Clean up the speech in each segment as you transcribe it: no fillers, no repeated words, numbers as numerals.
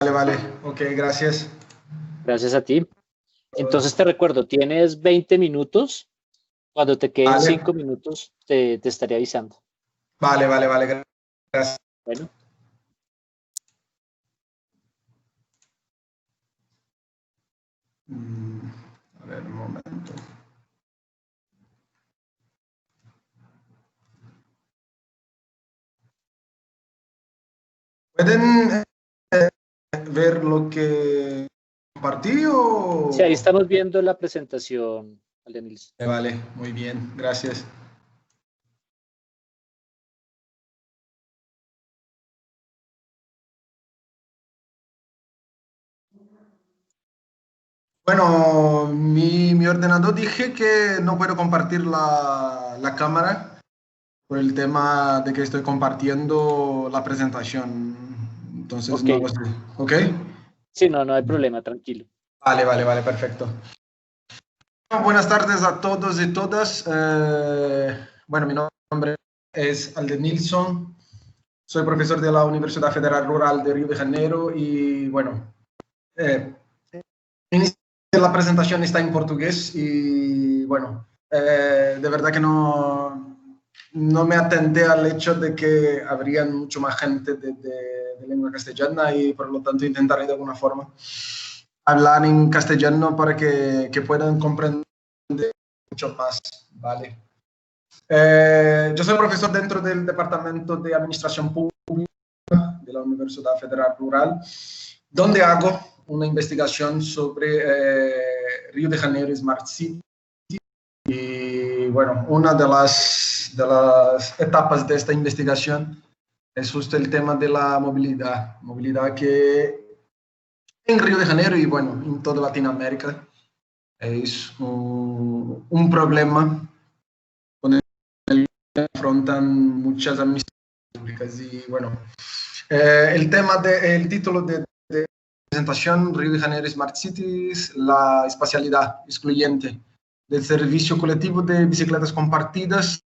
Vale, vale. Ok, gracias. Gracias a ti. Entonces te recuerdo, tienes 20 minutos. Cuando te queden Vale, 5 minutos, te estaré avisando. vale, vale, vale. Gracias. Bueno, A ver, un momento. ¿Pueden ver lo que compartí sí, ahí o...? estamos viendo la presentación, Aldenils. Vale, muy bien, gracias. Bueno, mi ordenador dije que no puedo compartir la cámara por el tema de que estoy compartiendo la presentación. Entonces Ok, no lo sé. ¿Ok? sí, no, no hay problema, tranquilo. Vale, vale, vale, perfecto. Buenas tardes a todos y todas. Bueno, mi nombre es Alden Nilsson. Soy profesor de la Universidad Federal Rural de Río de Janeiro y bueno, eh, la presentación está en portugués y bueno, de verdad que no me atenté al hecho de que habría mucho más gente de lengua castellana y por lo tanto intentaré de alguna forma hablar en castellano para que puedan comprender mucho más, ¿vale? Yo soy profesor dentro del Departamento de Administración Pública de la Universidad Federal Rural, donde hago una investigación sobre Río de Janeiro Smart City. Y bueno, una de las etapas de esta investigación es justo el tema de la movilidad. Movilidad que en Río de Janeiro y bueno, en toda Latinoamérica es un problema con el que afrontan muchas administraciones públicas. Y bueno, el título de presentación, Río de Janeiro Smart Cities, la espacialidad excluyente del servicio colectivo de bicicletas compartidas.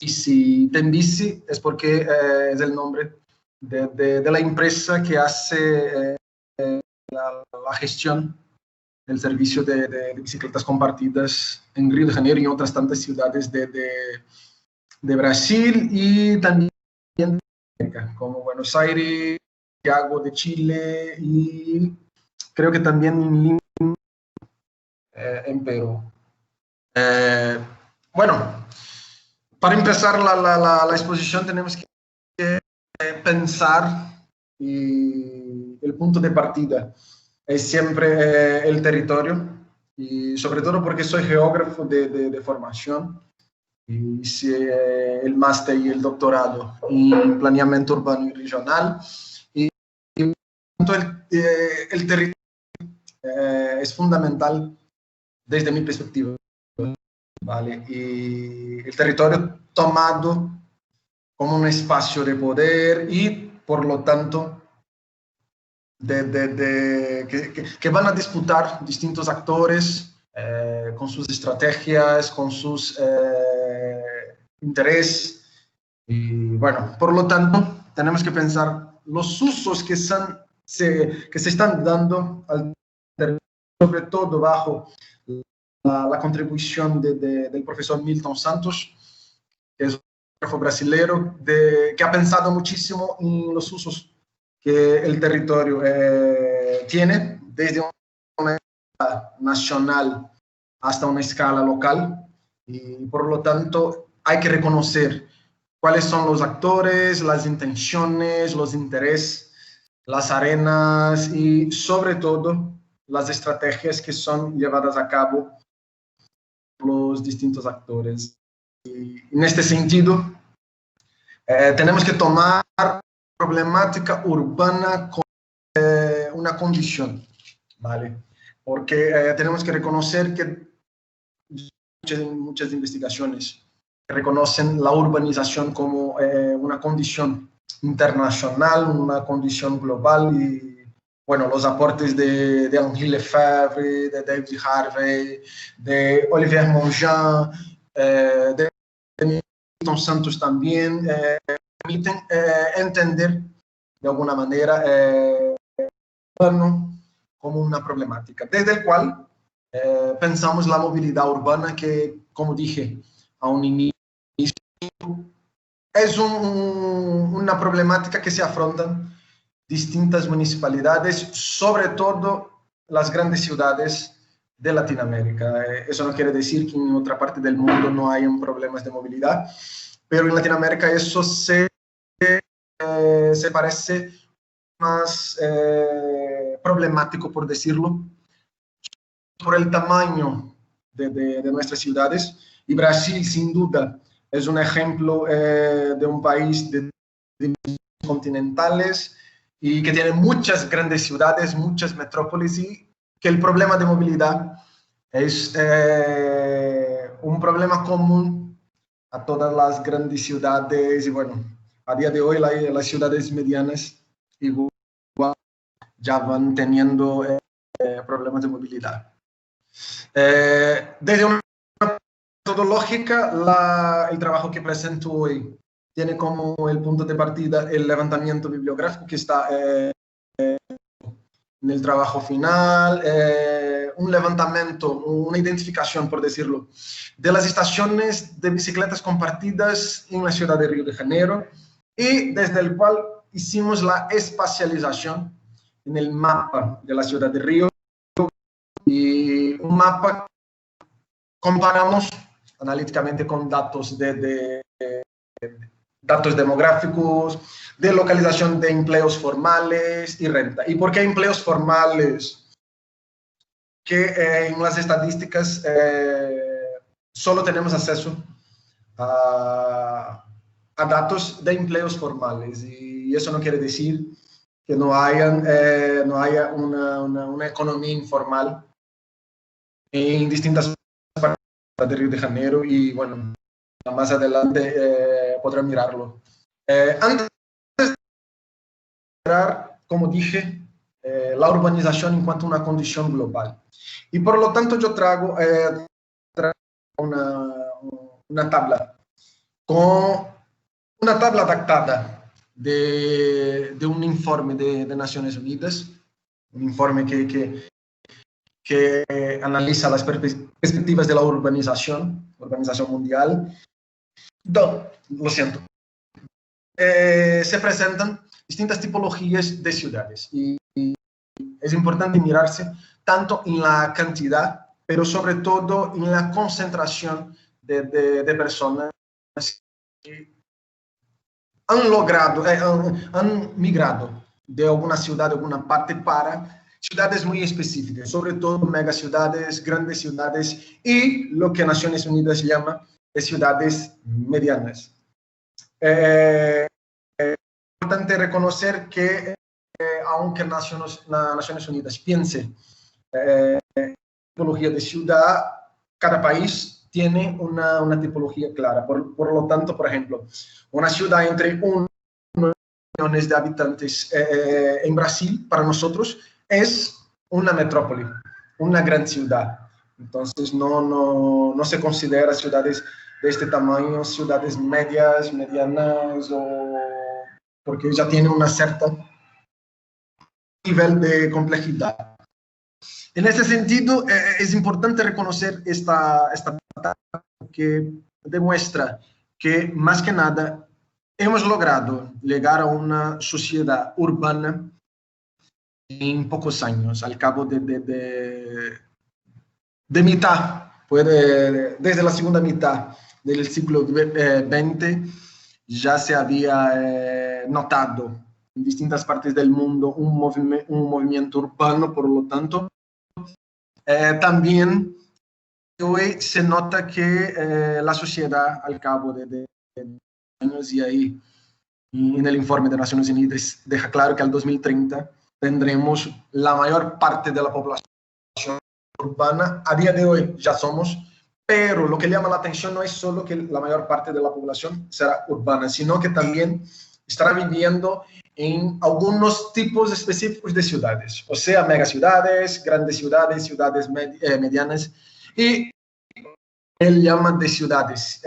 Y si Tembici es porque es el nombre de la empresa que hace la gestión del servicio de bicicletas compartidas en Río de Janeiro y en otras tantas ciudades de Brasil y también de América, como Buenos Aires, Santiago de Chile y creo que también en Lima, en Perú. Bueno, para empezar la exposición tenemos que pensar y el punto de partida es siempre el territorio y sobre todo porque soy geógrafo de formación y hice el máster y el doctorado en planeamiento urbano y regional y el territorio es fundamental desde mi perspectiva, ¿vale? Y el territorio tomado como un espacio de poder y por lo tanto que van a disputar distintos actores con sus estrategias, con sus intereses. Y bueno, por lo tanto, tenemos que pensar los usos que se están dando, sobre todo bajo la contribución del profesor Milton Santos, que es un filósofo brasileño que ha pensado muchísimo en los usos que el territorio tiene, desde una escala nacional hasta una escala local, y por lo tanto hay que reconocer cuáles son los actores, las intenciones, los intereses, las arenas y sobre todo las estrategias que son llevadas a cabo por los distintos actores. Y en este sentido, tenemos que tomar problemática urbana como una condición, ¿vale? Porque tenemos que reconocer que muchas investigaciones reconocen la urbanización como una condición internacional, una condición global y bueno, los aportes de Henri Lefebvre, de David Harvey, de Olivier Mongean, de Milton Santos también, permiten entender de alguna manera urbano como una problemática, desde el cual pensamos la movilidad urbana que, como dije a un inicio, es una problemática que se afrontan distintas municipalidades, sobre todo las grandes ciudades de Latinoamérica. Eso no quiere decir que en otra parte del mundo no hayan problemas de movilidad, pero en Latinoamérica eso se parece más problemático, por decirlo, por el tamaño de nuestras ciudades. Y Brasil, sin duda, es un ejemplo de un país de continentales y que tiene muchas grandes ciudades, muchas metrópolis, y que el problema de movilidad es un problema común a todas las grandes ciudades. Y bueno, a día de hoy las ciudades medianas igual ya van teniendo problemas de movilidad. Desde una metodológica, el trabajo que presento hoy tiene como el punto de partida el levantamiento bibliográfico que está en el trabajo final, un levantamiento, una identificación, por decirlo, de las estaciones de bicicletas compartidas en la ciudad de Río de Janeiro, y desde el cual hicimos la espacialización en el mapa de la ciudad de Río, y un mapa comparamos analíticamente con datos datos demográficos, de localización de empleos formales y renta. ¿Y por qué empleos formales? Que en las estadísticas solo tenemos acceso a datos de empleos formales, y eso no quiere decir que no haya una economía informal en distintas partes de Río de Janeiro, y bueno, más adelante podrán mirarlo. Antes de mirar, como dije, la urbanización en cuanto a una condición global. Y por lo tanto yo traigo una tabla adaptada de un informe de Naciones Unidas, un informe que analiza las perspectivas de la urbanización mundial. Lo siento. Se presentan distintas tipologías de ciudades, y es importante mirarse tanto en la cantidad, pero sobre todo en la concentración de personas que han migrado de alguna ciudad, de alguna parte, para ciudades muy específicas, sobre todo megaciudades, grandes ciudades, y lo que Naciones Unidas llama de ciudades medianas. Es importante reconocer que aunque Naciones Unidas piense tipología de ciudad, cada país tiene una tipología clara. Por lo tanto, por ejemplo, una ciudad entre 1 millones de habitantes en Brasil, para nosotros, es una metrópoli, una gran ciudad. Entonces, no se considera ciudades de este tamaño ciudades medianas, porque ya tienen un cierto nivel de complejidad. En ese sentido, es importante reconocer esta data que demuestra que, más que nada, hemos logrado llegar a una sociedad urbana en pocos años, al cabo de mitad, desde la segunda mitad del siglo XX, ya se había notado en distintas partes del mundo un movimiento urbano. Por lo tanto, también hoy se nota que la sociedad, al cabo de años, y ahí en el informe de Naciones Unidas deja claro que al 2030 tendremos la mayor parte de la población urbana. A día de hoy ya somos, pero lo que llama la atención no es solo que la mayor parte de la población será urbana, sino que también estará viviendo en algunos tipos específicos de ciudades, o sea, megaciudades, grandes ciudades, ciudades medianas, y él llama de ciudades,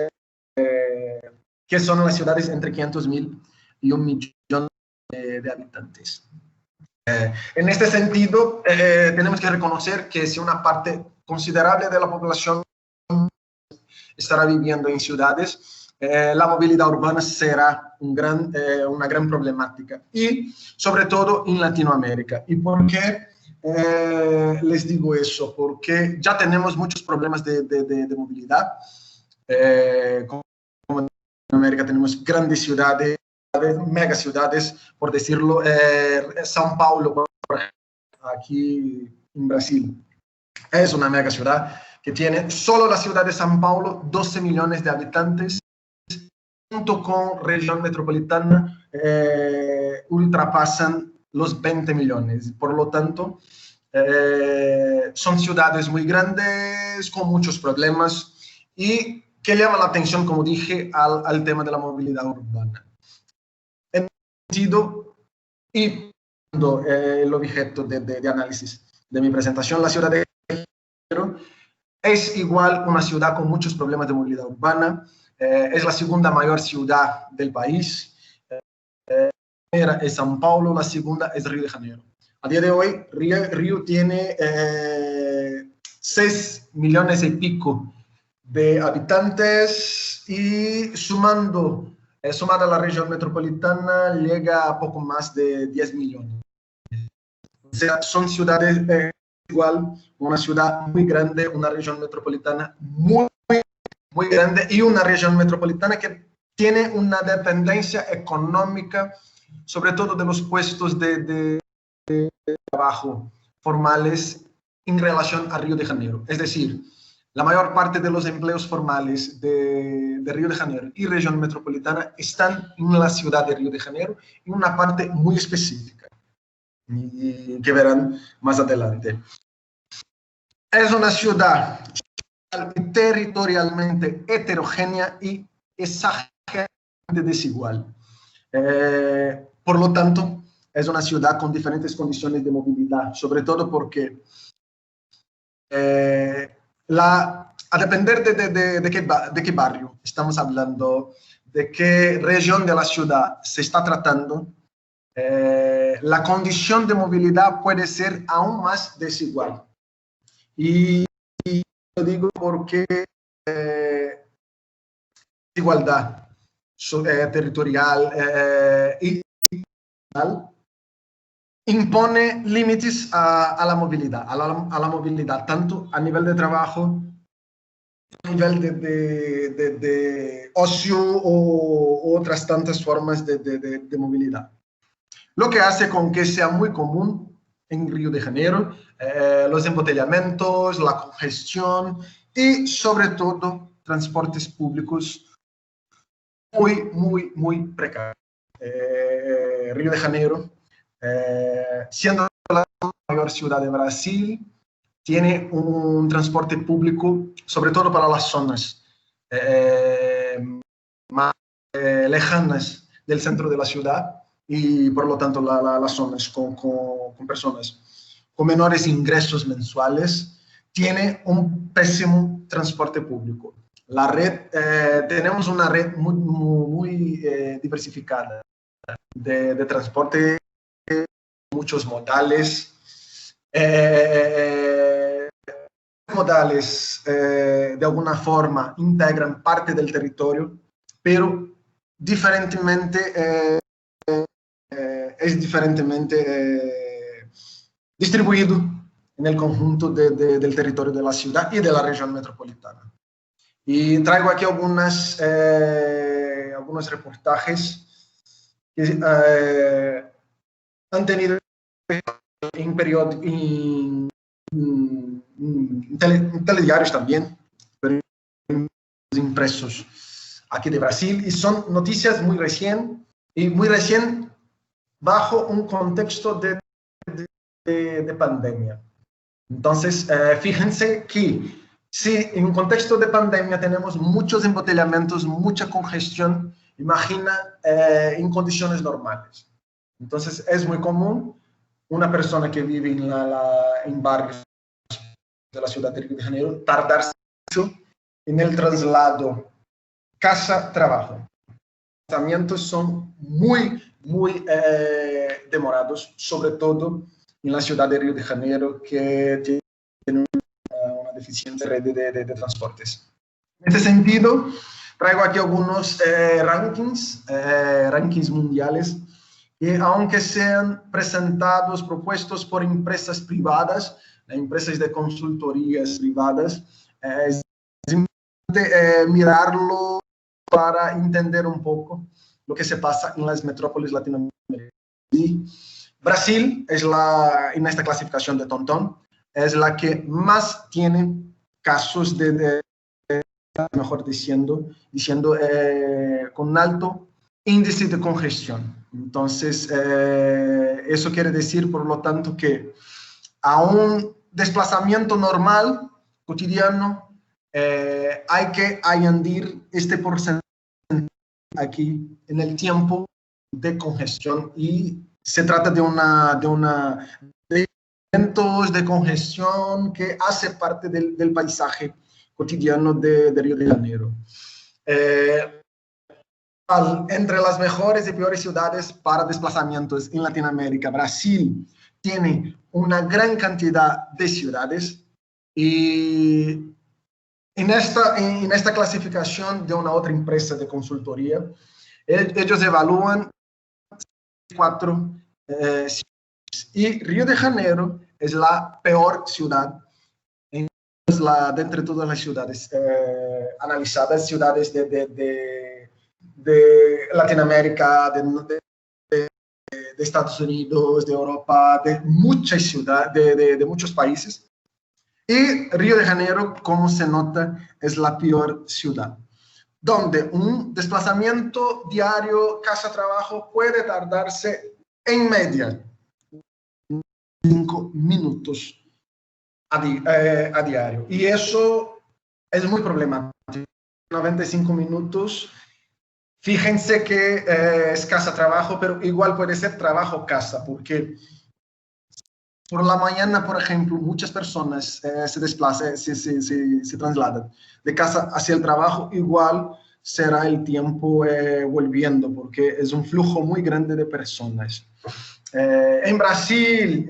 que son las ciudades entre 500.000 y 1 millón de habitantes. En este sentido, tenemos que reconocer que si una parte considerable de la población estará viviendo en ciudades, la movilidad urbana será una gran problemática, y sobre todo en Latinoamérica. ¿Y por qué les digo eso? Porque ya tenemos muchos problemas de movilidad. Como en Latinoamérica tenemos grandes ciudades, megaciudades, por decirlo, São Paulo, por ejemplo, aquí en Brasil, es una mega ciudad que tiene solo la ciudad de São Paulo 12 millones de habitantes, junto con región metropolitana ultrapasan los 20 millones. Por lo tanto, son ciudades muy grandes, con muchos problemas, y que llama la atención, como dije, al tema de la movilidad urbana. En sentido, y el objeto de análisis de mi presentación, la ciudad de Janeiro es igual una ciudad con muchos problemas de movilidad urbana. Es la segunda mayor ciudad del país. La primera es São Paulo, la segunda es Río de Janeiro. A día de hoy, Río tiene 6 millones y pico de habitantes, y sumada a la región metropolitana llega a poco más de 10 millones. O sea, son ciudades igual, una ciudad muy grande, una región metropolitana muy grande, y una región metropolitana que tiene una dependencia económica, sobre todo de los puestos de trabajo formales en relación a Río de Janeiro. Es decir, la mayor parte de los empleos formales de Río de Janeiro y región metropolitana están en la ciudad de Río de Janeiro, en una parte muy específica, y que verán más adelante. Es una ciudad territorialmente heterogénea y exageradamente desigual. Por lo tanto, es una ciudad con diferentes condiciones de movilidad, sobre todo porque a depender de qué barrio estamos hablando, de qué región de la ciudad se está tratando, la condición de movilidad puede ser aún más desigual. Y lo digo porque igualdad territorial y impone límites a la movilidad, a la movilidad, tanto a nivel de trabajo, a nivel de ocio o otras tantas formas de movilidad. Lo que hace con que sea muy común en Río de Janeiro los embotellamientos, la congestión y sobre todo transportes públicos muy precarios. Río de Janeiro, siendo la mayor ciudad de Brasil, tiene un transporte público, sobre todo para las zonas más lejanas del centro de la ciudad, y por lo tanto las zonas con personas con menores ingresos mensuales, tiene un pésimo transporte público. La red, tenemos una red muy diversificada de transporte, muchos modales, de alguna forma integran parte del territorio, pero diferentemente es diferentemente distribuido en el conjunto del territorio de la ciudad y de la región metropolitana. Y traigo aquí algunos reportajes que han tenido en telediarios también, pero impresos aquí de Brasil, y son noticias muy recién bajo un contexto de pandemia. Entonces, fíjense que si en un contexto de pandemia tenemos muchos embotellamientos, mucha congestión, imagina en condiciones normales. Entonces, es muy común una persona que vive en barrios de la ciudad de Río de Janeiro tardarse mucho en el traslado casa-trabajo. Los desplazamientos son muy muy demorados, sobre todo en la ciudad de Río de Janeiro, que tiene una deficiente red de transportes. En este sentido, traigo aquí algunos rankings mundiales, que aunque sean presentados, propuestos por empresas privadas, empresas de consultorías privadas, es importante mirarlo para entender un poco lo que se pasa en las metrópolis latinoamericanas. Y Brasil es en esta clasificación de TomTom, es la que más tiene casos mejor diciendo con un alto índice de congestión. Entonces, eso quiere decir, por lo tanto, que a un desplazamiento normal, cotidiano, hay que añadir este porcentaje aquí en el tiempo de congestión, y se trata de eventos de congestión que hace parte del paisaje cotidiano de Río de Janeiro. Entre las mejores y peores ciudades para desplazamientos en Latinoamérica, Brasil tiene una gran cantidad de ciudades, y en esta clasificación de una otra empresa de consultoría, ellos evalúan 4 ciudades, y Río de Janeiro es la peor ciudad de entre todas las ciudades analizadas, ciudades de Latinoamérica, de Estados Unidos, de Europa, de muchas ciudades, de muchos países. Y Río de Janeiro, como se nota, es la peor ciudad, donde un desplazamiento diario casa-trabajo puede tardarse en media 5 minutos a diario. Y eso es muy problemático. 95 minutos, fíjense que es casa-trabajo, pero igual puede ser trabajo-casa, porque por la mañana, por ejemplo, muchas personas se desplazan, se trasladan de casa hacia el trabajo, igual será el tiempo volviendo, porque es un flujo muy grande de personas. En Brasil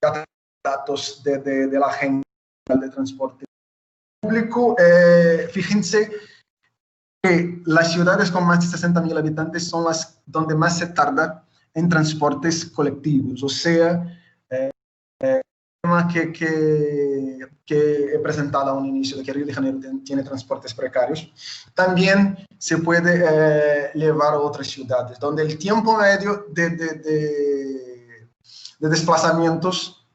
ya datos de la Agenda de Transporte Público, fíjense que las ciudades con más de 60.000 habitantes son las donde más se tarda en transportes colectivos, o sea, que he presentado a un inicio, de que Río de Janeiro tiene transportes precarios, también se puede llevar a otras ciudades, donde el tiempo medio de desplazamientos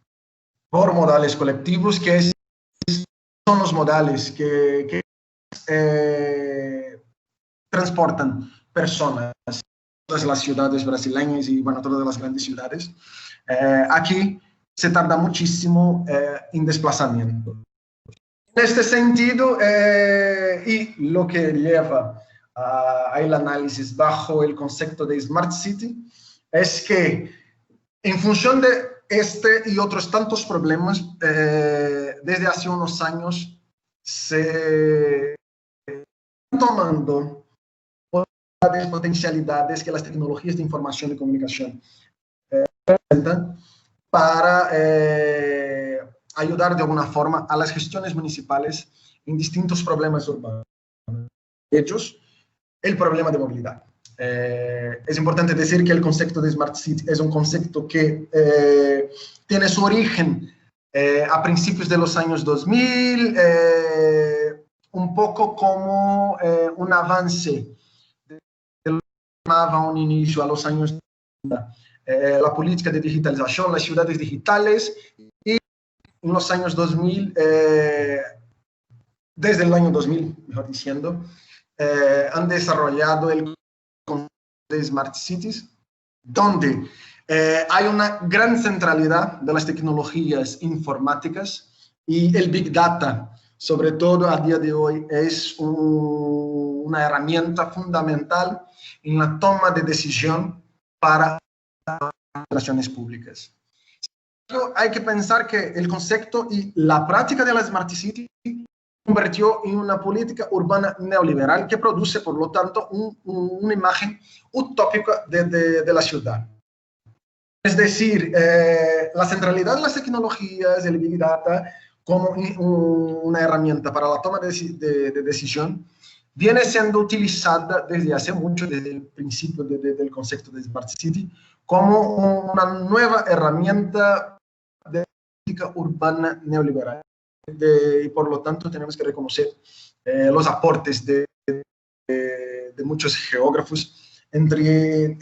por modales colectivos, que son los modales que transportan personas, todas las ciudades brasileñas y, bueno, todas las grandes ciudades, aquí se tarda muchísimo en desplazamiento. En este sentido, y lo que lleva al análisis bajo el concepto de Smart City, es que en función de este y otros tantos problemas, desde hace unos años se están tomando potencialidades que las tecnologías de información y comunicación presentan para ayudar de alguna forma a las gestiones municipales en distintos problemas urbanos. Hechos, el problema de movilidad. Es importante decir que el concepto de Smart City es un concepto que tiene su origen a principios de los años 2000, un poco como un avance de lo que llamaba un inicio a los años 90, la política de digitalización, las ciudades digitales, y en los años 2000, desde el año 2000, mejor diciendo, han desarrollado el concepto de Smart Cities, donde hay una gran centralidad de las tecnologías informáticas, y el Big Data, sobre todo a día de hoy, es una herramienta fundamental en la toma de decisión para las relaciones públicas. Hay que pensar que el concepto y la práctica de la Smart City convirtió en una política urbana neoliberal que produce, por lo tanto, una imagen utópica de la ciudad. Es decir, la centralidad de las tecnologías, el Big Data, como una herramienta para la toma de decisión, viene siendo utilizada desde hace mucho, desde el principio del concepto de Smart City, como una nueva herramienta de política urbana neoliberal. Y por lo tanto tenemos que reconocer los aportes de muchos geógrafos, entre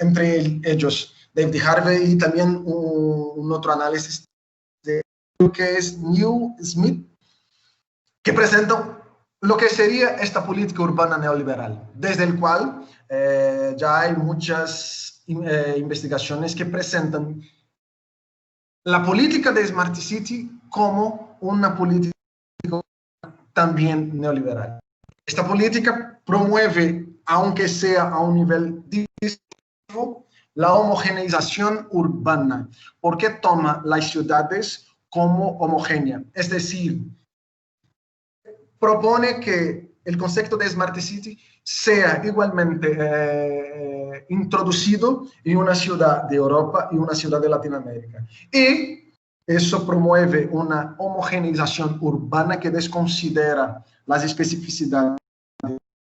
ellos David Harvey, y también un otro análisis de lo que es New Smith, que presenta lo que sería esta política urbana neoliberal, desde el cual ya hay muchas investigaciones que presentan la política de Smart City como una política también neoliberal. Esta política promueve, aunque sea a un nivel distinto, la homogeneización urbana, porque toma las ciudades como homogéneas. Es decir, propone que el concepto de Smart City sea igualmente introducido en una ciudad de Europa y una ciudad de Latinoamérica. Y eso promueve una homogeneización urbana que desconsidera las especificidades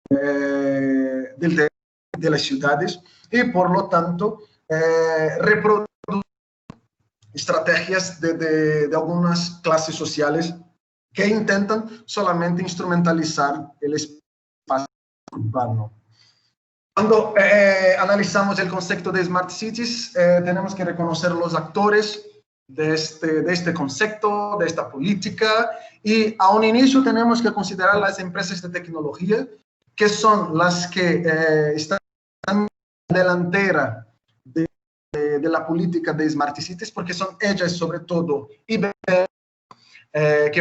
de las ciudades y, por lo tanto, reproduce estrategias de algunas clases sociales que intentan solamente instrumentalizar el espacio urbano. Cuando analizamos el concepto de Smart Cities, tenemos que reconocer los actores de este concepto, de esta política, y a un inicio tenemos que considerar las empresas de tecnología, que son las que están en la delantera de la política de Smart Cities, porque son ellas, sobre todo, que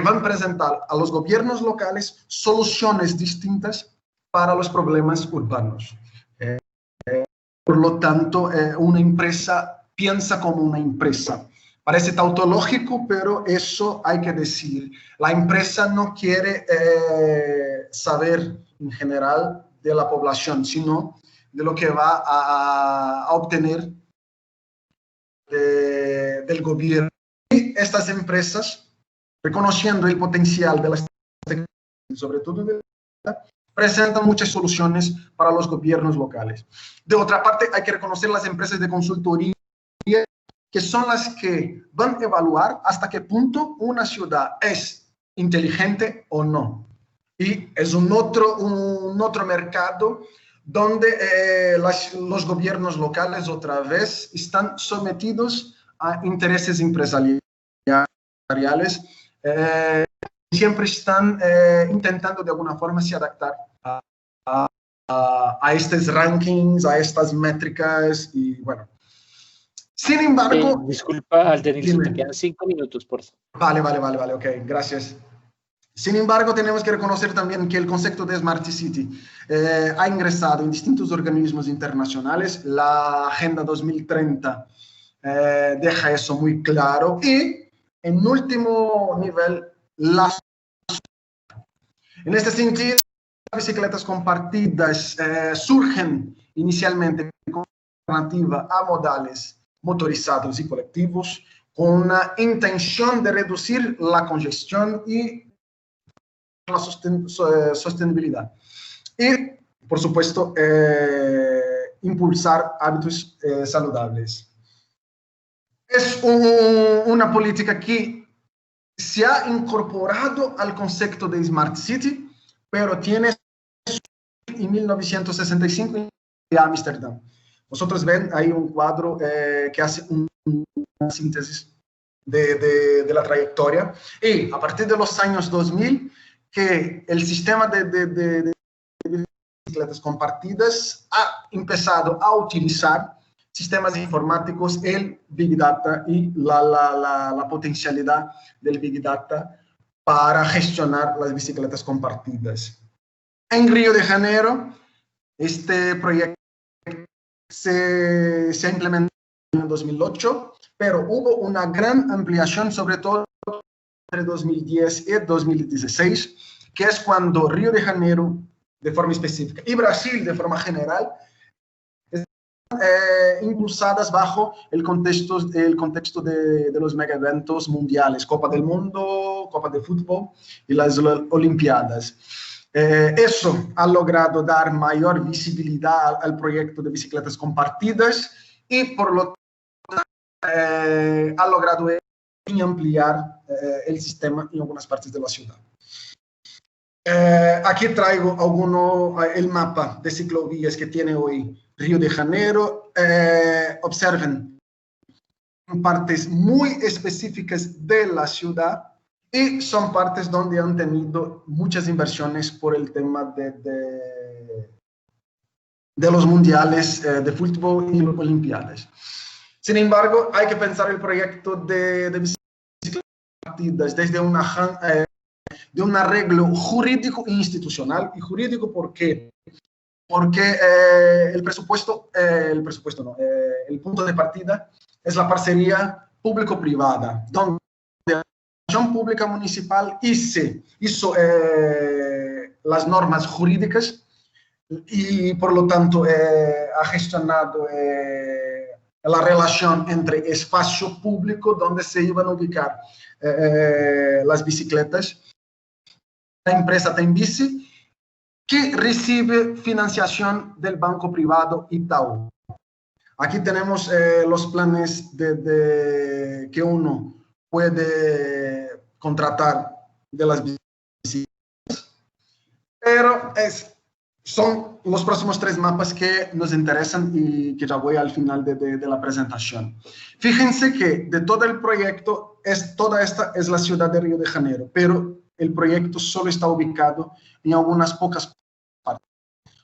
van a presentar a los gobiernos locales soluciones distintas para los problemas urbanos. Por lo tanto, una empresa piensa como una empresa. Parece tautológico, pero eso hay que decir. La empresa no quiere saber en general de la población, sino de lo que va a obtener del gobierno. Y estas empresas, reconociendo el potencial de las tecnologías, sobre todo presentan muchas soluciones para los gobiernos locales. De otra parte, hay que reconocer las empresas de consultoría, que son las que van a evaluar hasta qué punto una ciudad es inteligente o no. Y es un otro mercado donde los gobiernos locales otra vez están sometidos a intereses empresariales, siempre están intentando de alguna forma se adaptar a estos rankings, a estas métricas, y bueno. Sin embargo... disculpa, Aldenilson, te quedan 5 minutos, por favor. Vale, ok, gracias. Sin embargo, tenemos que reconocer también que el concepto de Smart City ha ingresado en distintos organismos internacionales. La Agenda 2030 deja eso muy claro, y en último nivel, en este sentido, las bicicletas compartidas surgen inicialmente como alternativa a modales motorizados y colectivos, con una intención de reducir la congestión y la sostenibilidad. Y, por supuesto, impulsar hábitos saludables. Es una política que se ha incorporado al concepto de Smart City, pero tiene en 1965 en Ámsterdam. Vosotros ven ahí un cuadro que hace una síntesis de la trayectoria, y a partir de los años 2000, que el sistema de bicicletas compartidas ha empezado a utilizar sistemas informáticos, el Big Data y la potencialidad del Big Data para gestionar las bicicletas compartidas. En Río de Janeiro, este proyecto se ha implementado en 2008, pero hubo una gran ampliación, sobre todo entre 2010 y 2016, que es cuando Río de Janeiro, de forma específica, y Brasil, de forma general, impulsadas bajo el contexto de los mega eventos mundiales, Copa del Mundo, Copa de Fútbol y las Olimpiadas. Eso ha logrado dar mayor visibilidad al proyecto de bicicletas compartidas y por lo tanto ha logrado ampliar el sistema en algunas partes de la ciudad. Aquí traigo el mapa de ciclovías que tiene hoy Río de Janeiro. Observen partes muy específicas de la ciudad y son partes donde han tenido muchas inversiones por el tema de los mundiales de fútbol y las Olimpiadas. Sin embargo, hay que pensar el proyecto de bicicletas compartidas desde de un arreglo jurídico e institucional. Y jurídico, ¿por qué? Porque el punto de partida es la parcería público-privada, donde la administración pública municipal hizo las normas jurídicas y por lo tanto ha gestionado la relación entre espacio público donde se iban a ubicar las bicicletas, la empresa Tembici, que recibe financiación del banco privado Itaú. Aquí tenemos los planes que uno puede contratar de las bicicletas, pero son los próximos 3 mapas que nos interesan y que ya voy al final de la presentación. Fíjense que de todo el proyecto, toda esta es la ciudad de Río de Janeiro, pero el proyecto solo está ubicado en algunas pocas partes.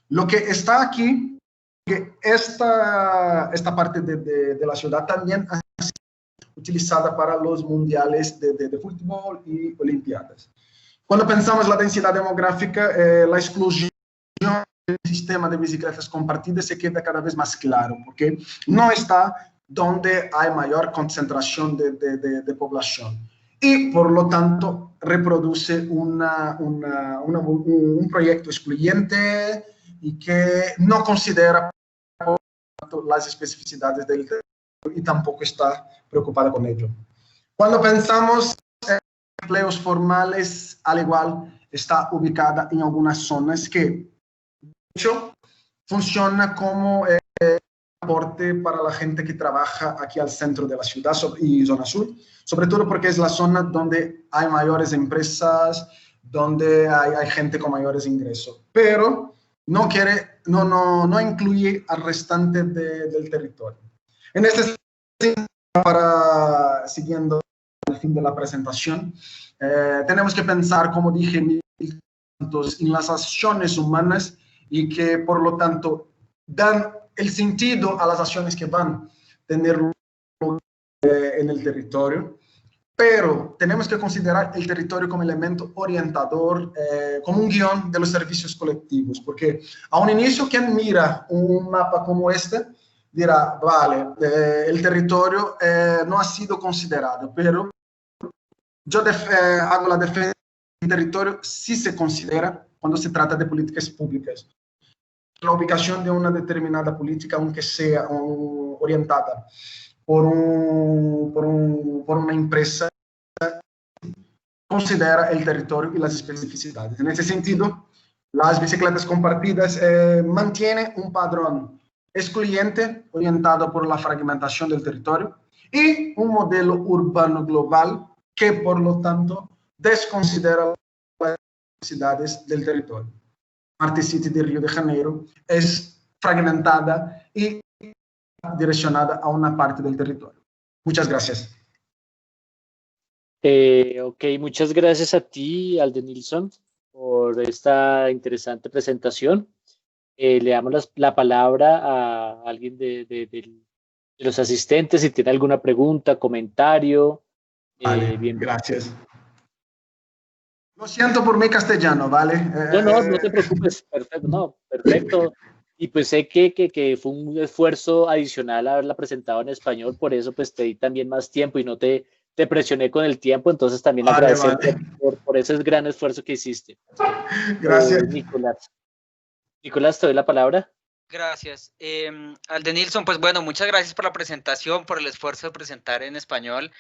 Lo que está aquí, que esta parte de la ciudad también ha sido utilizada para los mundiales de fútbol y olimpiadas. Cuando pensamos la densidad demográfica, la exclusión del sistema de bicicletas compartidas se queda cada vez más claro, porque no está donde hay mayor concentración de población. Y por lo tanto reproduce un proyecto excluyente y que no considera las especificidades del territorio y tampoco está preocupada con ello. Cuando pensamos en empleos formales, al igual está ubicada en algunas zonas que, de hecho, funciona como aporte para la gente que trabaja aquí al centro de la ciudad y zona sur, sobre todo porque es la zona donde hay mayores empresas, donde hay gente con mayores ingresos, pero no incluye al restante del territorio. En este sentido, siguiendo el fin de la presentación, tenemos que pensar, como dije, en las acciones humanas y que por lo tanto dan el sentido a las acciones que van a tener en el territorio, pero tenemos que considerar el territorio como elemento orientador, como un guión de los servicios colectivos, porque a un inicio quien mira un mapa como este dirá, vale, el territorio no ha sido considerado, pero yo hago la defensa del territorio sí se considera cuando se trata de políticas públicas. La ubicación de una determinada política, aunque sea orientada por una empresa, considera el territorio y las especificidades. En ese sentido, las bicicletas compartidas mantienen un padrón excluyente orientado por la fragmentación del territorio y un modelo urbano global que, por lo tanto, desconsidera las especificidades del territorio. Smart City de Río de Janeiro es fragmentada y direccionada a una parte del territorio. Muchas gracias. Ok, muchas gracias a ti, Aldenilson, por esta interesante presentación. Le damos la palabra a alguien de los asistentes si tiene alguna pregunta, comentario. Vale, gracias. Lo siento por mi castellano, ¿vale? No te preocupes, perfecto, no, perfecto. Y pues sé que fue un esfuerzo adicional haberla presentado en español, por eso pues te di también más tiempo y no te te presioné con el tiempo, entonces también Vale, agradecerte vale. por ese gran esfuerzo que hiciste. Gracias. Nicolás. Nicolás, te doy la palabra. Gracias. Aldenilson, pues bueno, muchas gracias por la presentación, por el esfuerzo de presentar en español.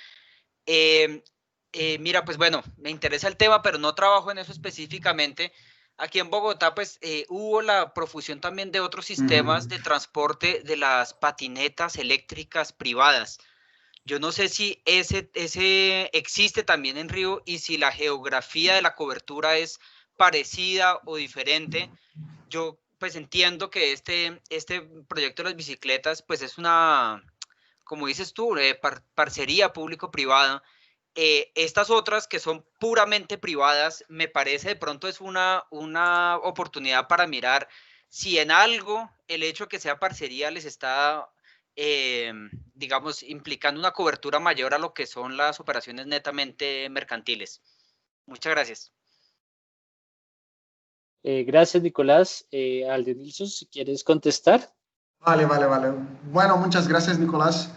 Mira, pues bueno, me interesa el tema, pero no trabajo en eso específicamente. Aquí en Bogotá, pues hubo la profusión también de otros sistemas de transporte de las patinetas eléctricas privadas. Yo no sé si ese existe también en Río y si la geografía de la cobertura es parecida o diferente. Yo pues entiendo que este proyecto de las bicicletas pues es una, como dices tú, parcería público-privada. Estas otras que son puramente privadas, me parece de pronto es una oportunidad para mirar si en algo el hecho de que sea parcería les está, digamos, implicando una cobertura mayor a lo que son las operaciones netamente mercantiles. Muchas gracias. Gracias, Nicolás. Aldenilson, si quieres contestar. Vale, vale, vale. Bueno, muchas gracias, Nicolás.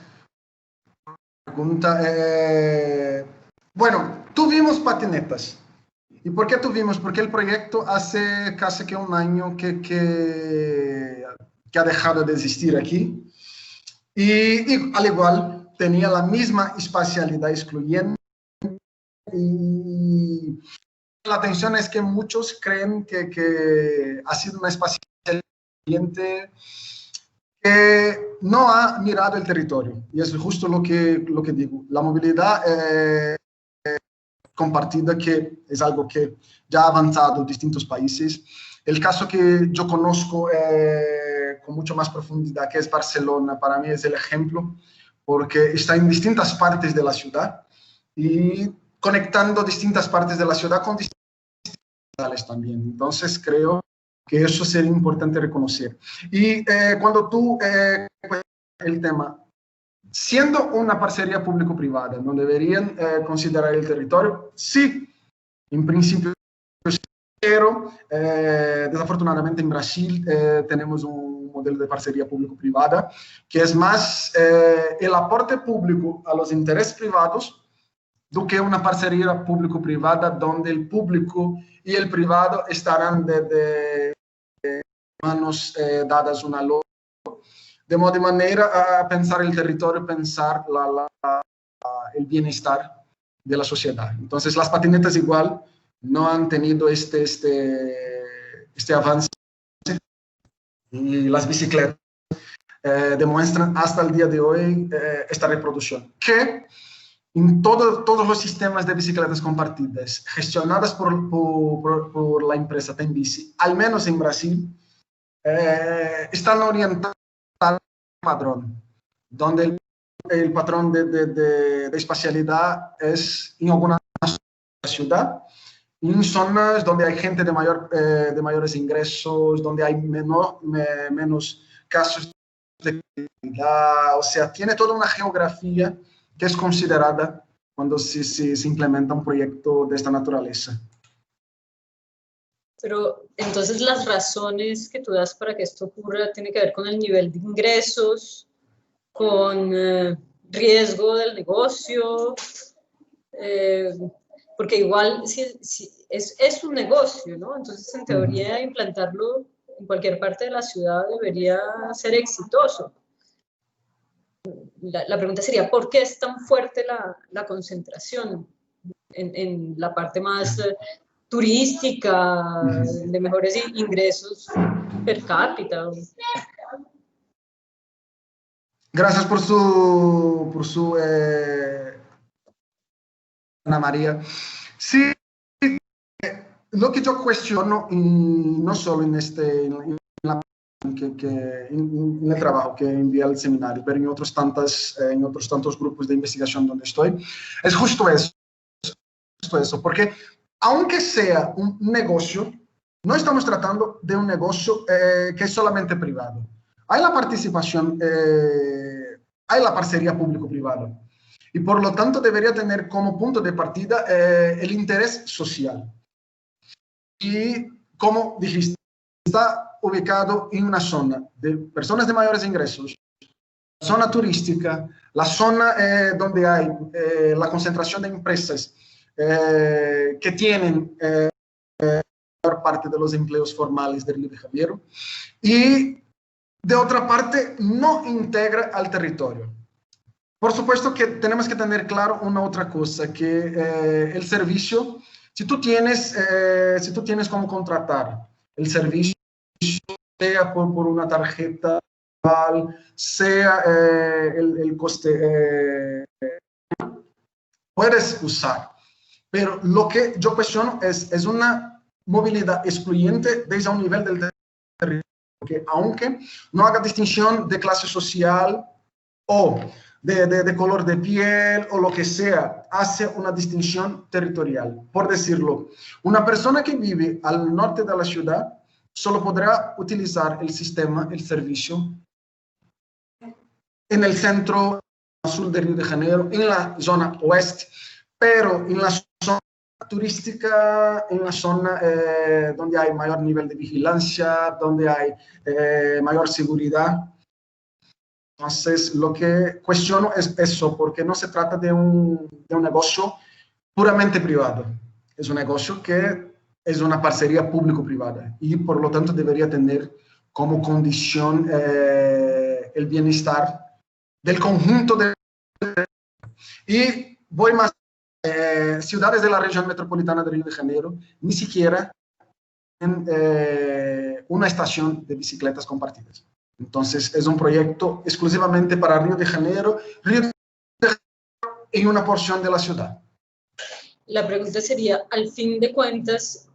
Pregunta. Bueno, tuvimos patinetas. ¿Y por qué tuvimos? Porque el proyecto hace casi que un año que ha dejado de existir aquí. Y al igual, tenía la misma espacialidad excluyente. Y la atención es que muchos creen que ha sido una espacialidad excluyente que no ha mirado el territorio. Y es justo lo que digo. La movilidad compartida, que es algo que ya ha avanzado en distintos países. El caso que yo conozco con mucho más profundidad, que es Barcelona, para mí es el ejemplo, porque está en distintas partes de la ciudad y conectando distintas partes de la ciudad con distintas también. Entonces creo que eso sería importante reconocer. Y cuando tú, el tema, siendo una parcería público-privada, ¿no deberían considerar el territorio? Sí, en principio, pero desafortunadamente en Brasil tenemos un modelo de parcería público-privada que es más el aporte público a los intereses privados do que una parcería público-privada donde el público y el privado estarán de manos dadas una a la otra, de modo de manera a pensar el territorio, pensar el bienestar de la sociedad. Entonces, las patinetas igual no han tenido este avance, y las bicicletas demuestran hasta el día de hoy esta reproducción, que en todos los sistemas de bicicletas compartidas gestionadas por la empresa Tembici, al menos en Brasil, están orientadas al padrón, donde el patrón de espacialidad es en alguna ciudad, en zonas donde hay gente de mayores ingresos, donde hay menos casos de criminalidad, o sea, tiene toda una geografía que es considerada cuando se implementa un proyecto de esta naturaleza. Pero entonces las razones que tú das para que esto ocurra tienen que ver con el nivel de ingresos, con riesgo del negocio, porque igual si es un negocio, ¿no? Entonces en teoría implantarlo en cualquier parte de la ciudad debería ser exitoso. La pregunta sería, ¿por qué es tan fuerte la concentración en la parte más turística, de mejores ingresos per cápita? Gracias por su Ana María. Sí, lo que yo cuestiono, no solo en el trabajo que envía al seminario, pero en otros tantos grupos de investigación donde estoy, es justo eso, porque aunque sea un negocio, no estamos tratando de un negocio que es solamente privado. Hay la participación, hay la parcería público-privada, y por lo tanto debería tener como punto de partida el interés social. Y como dijiste, está ubicado en una zona de personas de mayores ingresos, zona turística, la zona donde hay la concentración de empresas que tienen parte de los empleos formales de Río de Janeiro, y de otra parte no integra al territorio. Por supuesto que tenemos que tener claro una otra cosa, que el servicio, si tú tienes como contratar el servicio, sea por una tarjeta, sea el coste, puedes usar. Pero lo que yo cuestiono es una movilidad excluyente desde un nivel del territorio, que aunque no haga distinción de clase social o de color de piel o lo que sea, hace una distinción territorial. Por decirlo, una persona que vive al norte de la ciudad solo podrá utilizar el sistema, el servicio, en el centro sur de Río de Janeiro, en la zona oeste, pero en la zona turística, en la zona donde hay mayor nivel de vigilancia, donde hay mayor seguridad. Entonces, lo que cuestiono es eso, porque no se trata de un negocio puramente privado. Es un negocio que es una parcería público-privada y, por lo tanto, debería tener como condición el bienestar del conjunto de... Y voy más, ciudades de la región metropolitana de Río de Janeiro ni siquiera en una estación de bicicletas compartidas. Entonces, es un proyecto exclusivamente para Río de Janeiro y una porción de la ciudad. La pregunta sería, al fin de cuentas,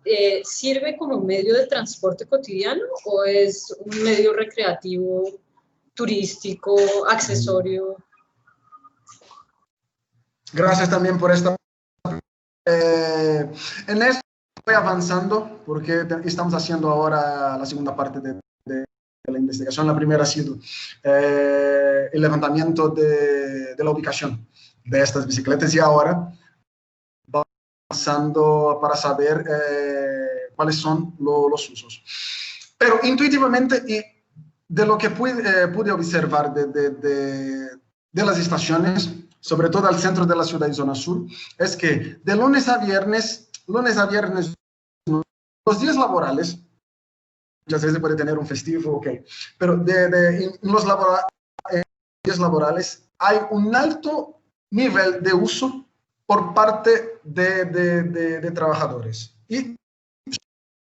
¿sirve como un medio de transporte cotidiano o es un medio recreativo, turístico, accesorio? Gracias también por esta. En esto voy avanzando porque estamos haciendo ahora la segunda parte de la investigación. La primera ha sido el levantamiento de la ubicación de estas bicicletas y ahora vamos avanzando para saber cuáles son los usos. Pero intuitivamente, y de lo que pude observar de las estaciones, sobre todo al centro de la ciudad y zona sur, es que de lunes a viernes, los días laborales, muchas veces puede tener un festivo, ok, pero en los días laborales hay un alto nivel de uso por parte de trabajadores y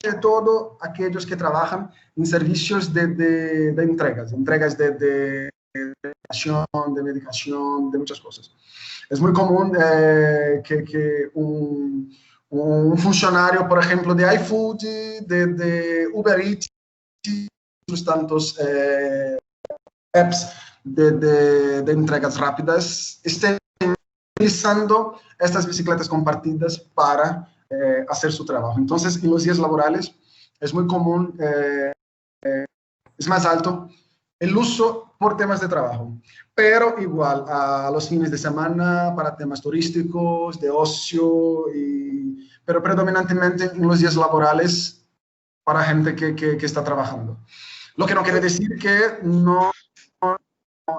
sobre todo aquellos que trabajan en servicios de entregas de medicación, de muchas cosas. Es muy común que un funcionario, por ejemplo, de iFood, de Uber Eats, sus tantos apps de entregas rápidas, estén utilizando estas bicicletas compartidas para hacer su trabajo. Entonces, en los días laborales es muy común, es más alto el uso por temas de trabajo, pero igual a los fines de semana para temas turísticos, de ocio, pero predominantemente en los días laborales para gente que está trabajando. Lo que no quiere decir que no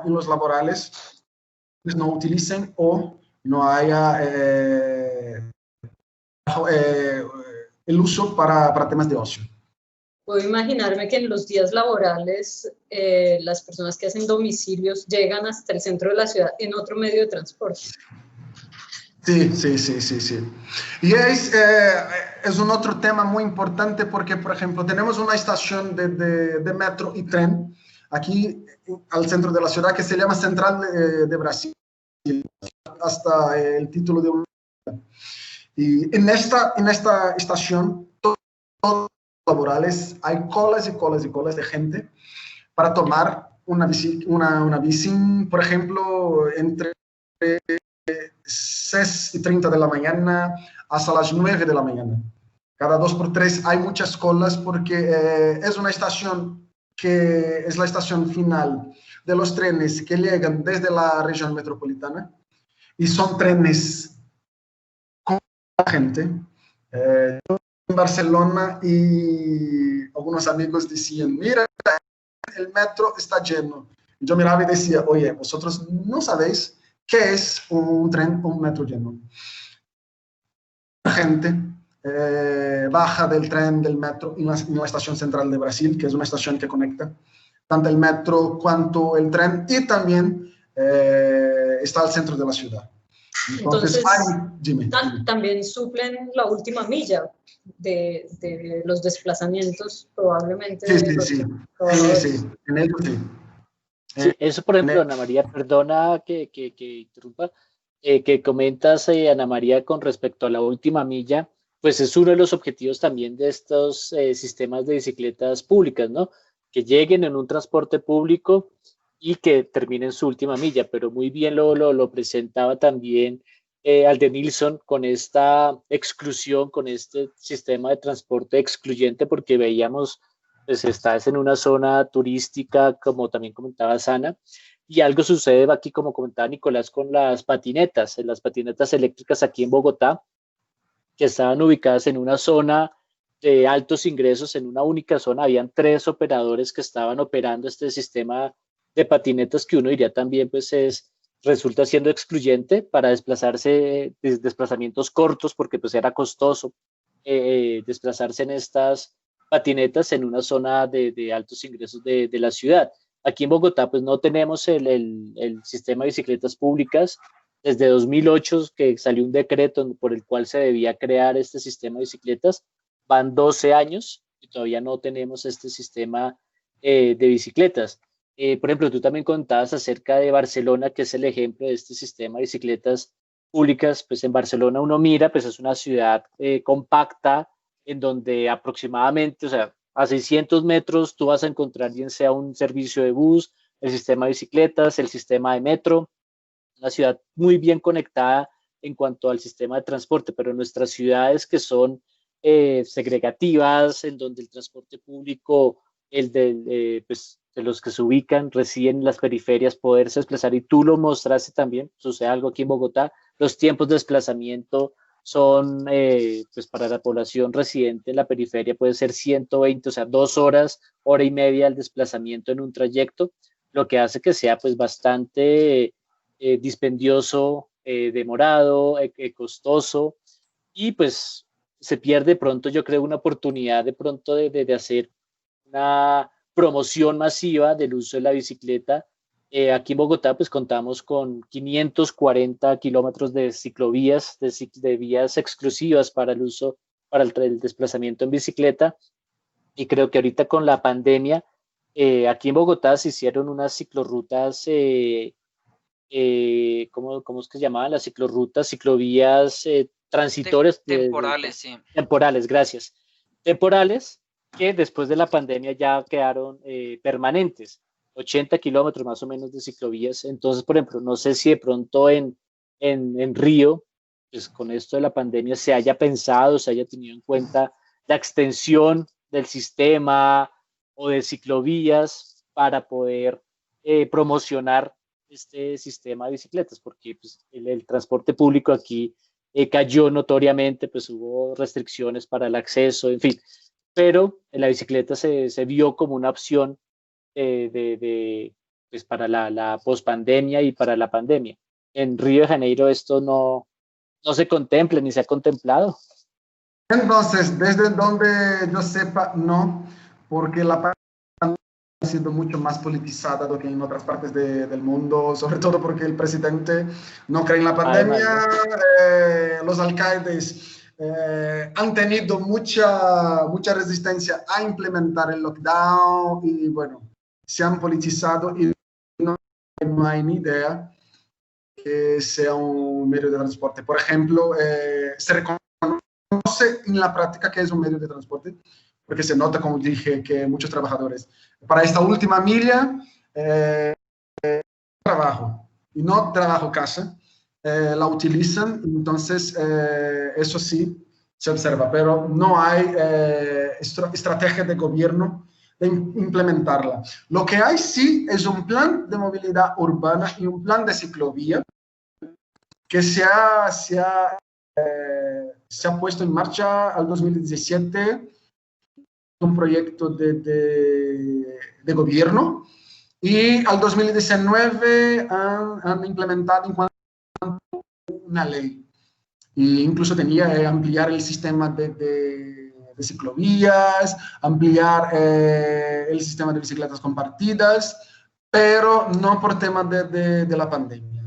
en los laborales no utilicen o no haya el uso para temas de ocio. Puedo imaginarme que en los días laborales las personas que hacen domicilios llegan hasta el centro de la ciudad en otro medio de transporte. Sí. Y es un otro tema muy importante porque, por ejemplo, tenemos una estación de metro y tren aquí al centro de la ciudad que se llama Central de Brasil, hasta el título de un... Y en esta estación, todos laborales, hay colas y colas de gente para tomar una bici, por ejemplo, entre 6:30 de la mañana hasta las 9 de la mañana. Cada 2 por 3 hay muchas colas porque es una estación que es la estación final de los trenes que llegan desde la región metropolitana y son trenes con gente. En Barcelona y algunos amigos decían, mira, el metro está lleno. Yo miraba y decía, oye, vosotros no sabéis qué es un tren o un metro lleno. La gente baja del tren, del metro, en la estación central de Brasil, que es una estación que conecta tanto el metro cuanto el tren, y también está al centro de la ciudad. Entonces dime. También suplen la última milla de los desplazamientos, probablemente. Sí. En ello sí. Sí, eso, por ejemplo, Ana María, perdona que interrumpa, que comentas, Ana María, con respecto a la última milla, pues es uno de los objetivos también de estos sistemas de bicicletas públicas, ¿no? Que lleguen en un transporte público y que terminen su última milla, pero muy bien lo presentaba también Aldenilson con esta exclusión, con este sistema de transporte excluyente, porque veíamos, pues estás en una zona turística, como también comentaba Sana, y algo sucede aquí, como comentaba Nicolás, con las patinetas eléctricas aquí en Bogotá, que estaban ubicadas en una zona de altos ingresos, en una única zona. Habían 3 operadores que estaban operando este sistema de patinetas, que uno diría también pues resulta siendo excluyente para desplazarse, desplazamientos cortos, porque pues era costoso desplazarse en estas patinetas en una zona de altos ingresos de la ciudad. Aquí en Bogotá pues no tenemos el sistema de bicicletas públicas. Desde 2008 que salió un decreto por el cual se debía crear este sistema de bicicletas, van 12 años y todavía no tenemos este sistema de bicicletas. Por ejemplo, tú también contabas acerca de Barcelona, que es el ejemplo de este sistema de bicicletas públicas. Pues en Barcelona uno mira, pues es una ciudad compacta, en donde aproximadamente, o sea, a 600 metros tú vas a encontrar bien sea un servicio de bus, el sistema de bicicletas, el sistema de metro, una ciudad muy bien conectada en cuanto al sistema de transporte, pero nuestras ciudades que son segregativas, en donde el transporte público, pues, de los que se ubican, residen en las periferias, poderse desplazar, y tú lo mostraste también, sucede algo aquí en Bogotá, los tiempos de desplazamiento son, pues para la población residente en la periferia puede ser 120, o sea, 2 horas, hora y media el desplazamiento en un trayecto, lo que hace que sea pues bastante dispendioso, demorado, costoso, y pues se pierde pronto, yo creo, una oportunidad de pronto de hacer una promoción masiva del uso de la bicicleta. Aquí en Bogotá pues contamos con 540 kilómetros de ciclovías, de vías exclusivas para el uso, para el desplazamiento en bicicleta, y creo que ahorita con la pandemia, aquí en Bogotá se hicieron unas ciclorrutas, ¿cómo es que se llamaban? Las ciclorrutas, ciclovías transitorias. Temporales, sí. Temporales, gracias. Temporales que después de la pandemia ya quedaron permanentes, 80 kilómetros más o menos de ciclovías. Entonces, por ejemplo, no sé si de pronto en Río, pues con esto de la pandemia se haya pensado, se haya tenido en cuenta la extensión del sistema o de ciclovías para poder promocionar este sistema de bicicletas, porque pues, el transporte público aquí cayó notoriamente, pues hubo restricciones para el acceso, en fin, pero la bicicleta se vio como una opción pues para la pospandemia y para la pandemia. En Río de Janeiro esto no se contempla ni se ha contemplado. Entonces, desde donde yo sepa, no, porque la pandemia ha sido mucho más politizada do que en otras partes del mundo, sobre todo porque el presidente no cree en la pandemia. Además, los alcaldes han tenido mucha resistencia a implementar el lockdown y bueno, se han politizado y no hay ni idea que sea un medio de transporte. Por ejemplo, se reconoce en la práctica que es un medio de transporte, porque se nota, como dije, que muchos trabajadores para esta última milla trabajo y no trabajo casa, la utilizan, entonces eso sí se observa, pero no hay estrategia de gobierno de implementarla. Lo que hay sí es un plan de movilidad urbana y un plan de ciclovía que se ha puesto en marcha al 2017, un proyecto de gobierno, Y al 2019 han implementado una ley. E incluso tenía que ampliar el sistema de ciclovías, ampliar el sistema de bicicletas compartidas, pero no por tema de la pandemia.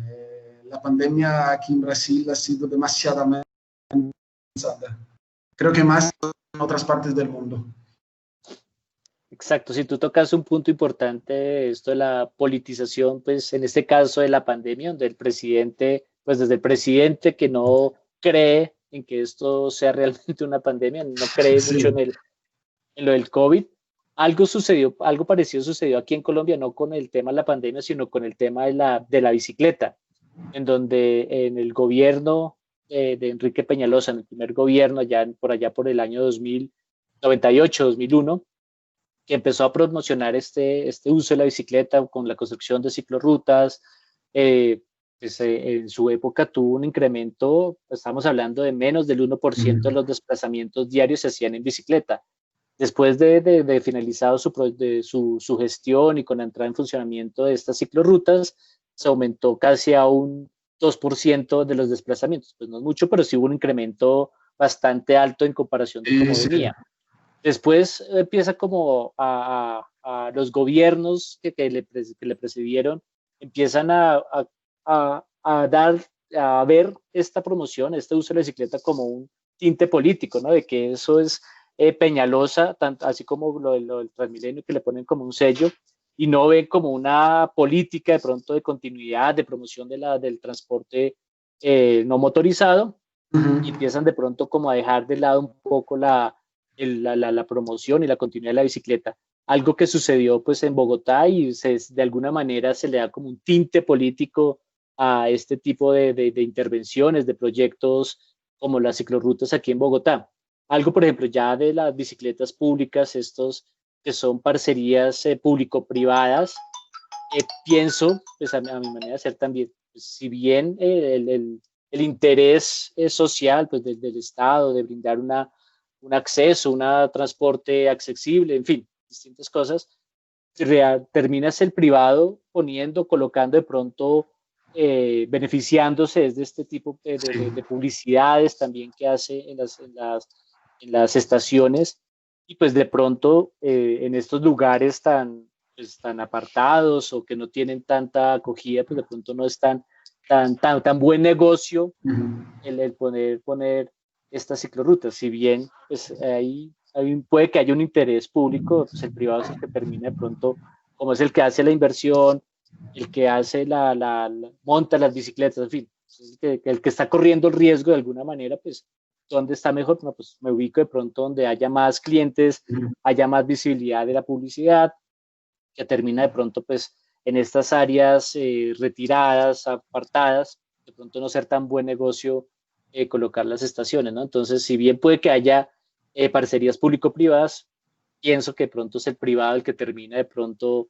La pandemia aquí en Brasil ha sido demasiadamente pesada. Creo que más en otras partes del mundo. Exacto, si tú tocas un punto importante, esto de la politización, pues en este caso de la pandemia, donde el presidente, pues desde el presidente que no cree en que esto sea realmente una pandemia, no cree mucho Sí. en lo del COVID, algo sucedió, algo parecido sucedió aquí en Colombia, no con el tema de la pandemia, sino con el tema de la bicicleta, en donde en el gobierno de Enrique Peñalosa, en el primer gobierno, por allá por el año 2098, 2001, que empezó a promocionar este uso de la bicicleta con la construcción de ciclorrutas. En su época tuvo un incremento, estamos hablando de menos del 1% de los desplazamientos diarios se hacían en bicicleta. Después de finalizado su gestión y con la entrada en funcionamiento de estas ciclorrutas, se aumentó casi a un 2% de los desplazamientos. Pues no es mucho, pero sí hubo un incremento bastante alto en comparación de cómo venía. Después empieza como a los gobiernos que le precedieron, empiezan a ver esta promoción, este uso de la bicicleta como un tinte político, ¿no? De que eso es Peñalosa, así como lo del Transmilenio, que le ponen como un sello, y no ven como una política de pronto de continuidad, de promoción del transporte no motorizado, y empiezan de pronto como a dejar de lado un poco la promoción y la continuidad de la bicicleta. Algo que sucedió pues en Bogotá y de alguna manera se le da como un tinte político a este tipo de intervenciones, de proyectos como las ciclorrutas aquí en Bogotá. Algo, por ejemplo, ya de las bicicletas públicas, estos que son parcerías público-privadas, pienso, pues a mi manera de ser también, pues, si bien el interés social pues, del Estado de brindar un acceso, un transporte accesible, en fin, distintas cosas, terminas el privado colocando de pronto, beneficiándose de este tipo de publicidades también que hace en las estaciones, y pues de pronto en estos lugares pues, tan apartados o que no tienen tanta acogida, pues de pronto no es tan buen negocio el poner estas ciclorrutas. Si bien pues, puede que haya un interés público, pues el privado es el que termina de pronto, como es el que hace la inversión, el que hace monta las bicicletas, en fin, el que está corriendo el riesgo de alguna manera, pues, ¿dónde está mejor? No, pues me ubico de pronto donde haya más clientes, haya más visibilidad de la publicidad, que termina de pronto, pues, en estas áreas retiradas, apartadas, de pronto no ser tan buen negocio colocar las estaciones, ¿no? Entonces, si bien puede que haya parcerías público-privadas, pienso que de pronto es el privado el que termina de pronto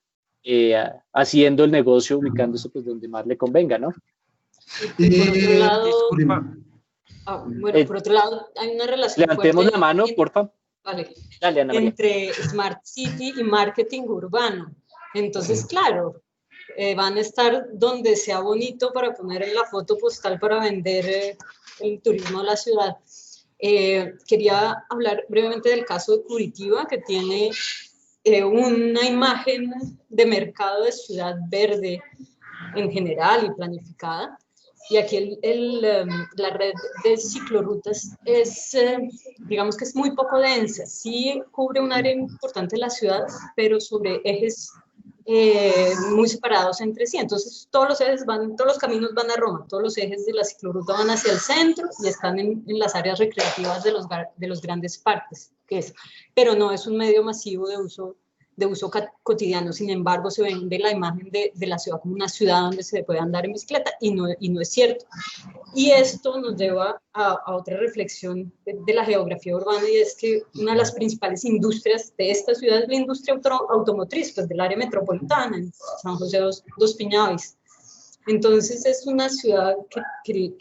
haciendo el negocio, ubicándose pues donde más le convenga, ¿no? Y por otro lado, disculpa. Bueno, por otro lado, hay una relación levantemos fuerte la mano, porfa. Vale. Dale, Ana María. Entre Smart City y marketing urbano. Entonces, claro, van a estar donde sea bonito para poner en la foto postal para vender el turismo de la ciudad. Quería hablar brevemente del caso de Curitiba, que tiene una imagen de mercado de ciudad verde en general y planificada. Y aquí la red de ciclorrutas es, digamos que es muy poco densa. Sí cubre un área importante de la ciudad, pero sobre ejes muy separados entre sí. Entonces todos los caminos van a Roma, todos los ejes de la ciclorruta van hacia el centro y están en las áreas recreativas de los grandes parques, pero no es un medio masivo de uso cotidiano. Sin embargo, se vende la imagen de la ciudad como una ciudad donde se puede andar en bicicleta y no es cierto. Y esto nos lleva a otra reflexión de la geografía urbana, y es que una de las principales industrias de esta ciudad es la industria automotriz, pues del área metropolitana, en San José dos Piñavis. Entonces es una ciudad que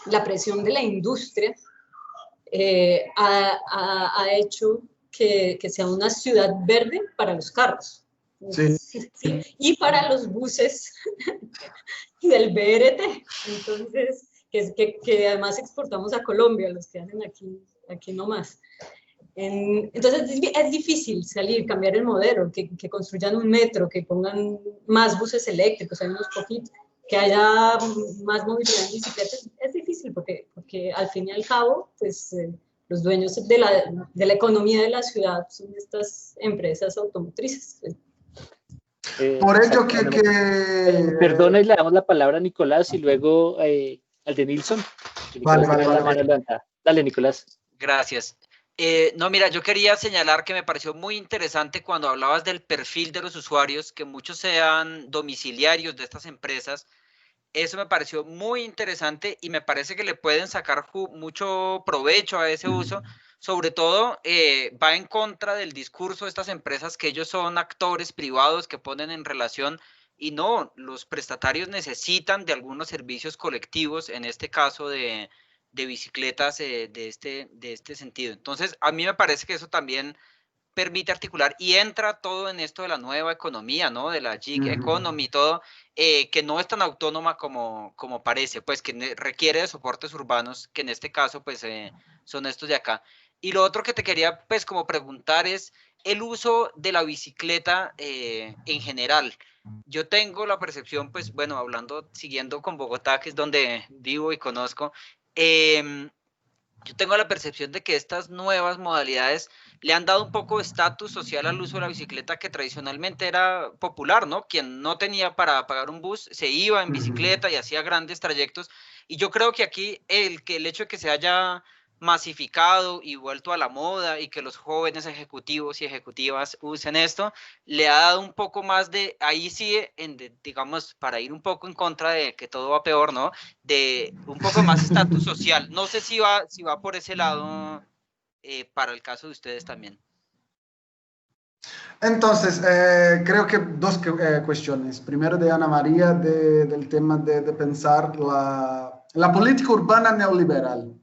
la presión de la industria ha hecho que sea una ciudad verde para los carros. Sí. Sí, y para los buses del BRT. Entonces, que además exportamos a Colombia, los que hacen aquí nomás. Entonces es difícil salir, cambiar el modelo, que construyan un metro, que pongan más buses eléctricos, hay unos poquitos, que haya más movilidad en bicicletas. Es difícil porque al fin y al cabo, pues los dueños de la economía de la ciudad son estas empresas automotrices. Por ello Perdona, y le damos la palabra a Nicolás y luego al de Nilsson. Vale. Dale, Nicolás. Gracias. No, mira, yo quería señalar que me pareció muy interesante cuando hablabas del perfil de los usuarios, que muchos sean domiciliarios de estas empresas. Eso me pareció muy interesante y me parece que le pueden sacar mucho provecho a ese uso. Sobre todo, va en contra del discurso de estas empresas que ellos son actores privados que ponen en relación, y no, los prestatarios necesitan de algunos servicios colectivos, en este caso de bicicletas de este sentido. Entonces, a mí me parece que eso también permite articular y entra todo en esto de la nueva economía, ¿no? De la gig economy y todo, que no es tan autónoma como parece, pues que requiere de soportes urbanos, que en este caso, pues, son estos de acá. Y lo otro que te quería, pues, como preguntar es el uso de la bicicleta en general. Yo tengo la percepción, pues, bueno, siguiendo con Bogotá, que es donde vivo y conozco, yo tengo la percepción de que estas nuevas modalidades le han dado un poco de estatus social al uso de la bicicleta que tradicionalmente era popular, ¿no? Quien no tenía para pagar un bus se iba en bicicleta y hacía grandes trayectos. Y yo creo que aquí el hecho de que se haya masificado y vuelto a la moda y que los jóvenes ejecutivos y ejecutivas usen esto, le ha dado un poco más de, ahí sí, digamos, para ir un poco en contra de que todo va peor, ¿no? De un poco más estatus social. No sé si va por ese lado para el caso de ustedes también. Entonces, creo que dos cuestiones. Primero de Ana María, del tema de pensar la política urbana neoliberal.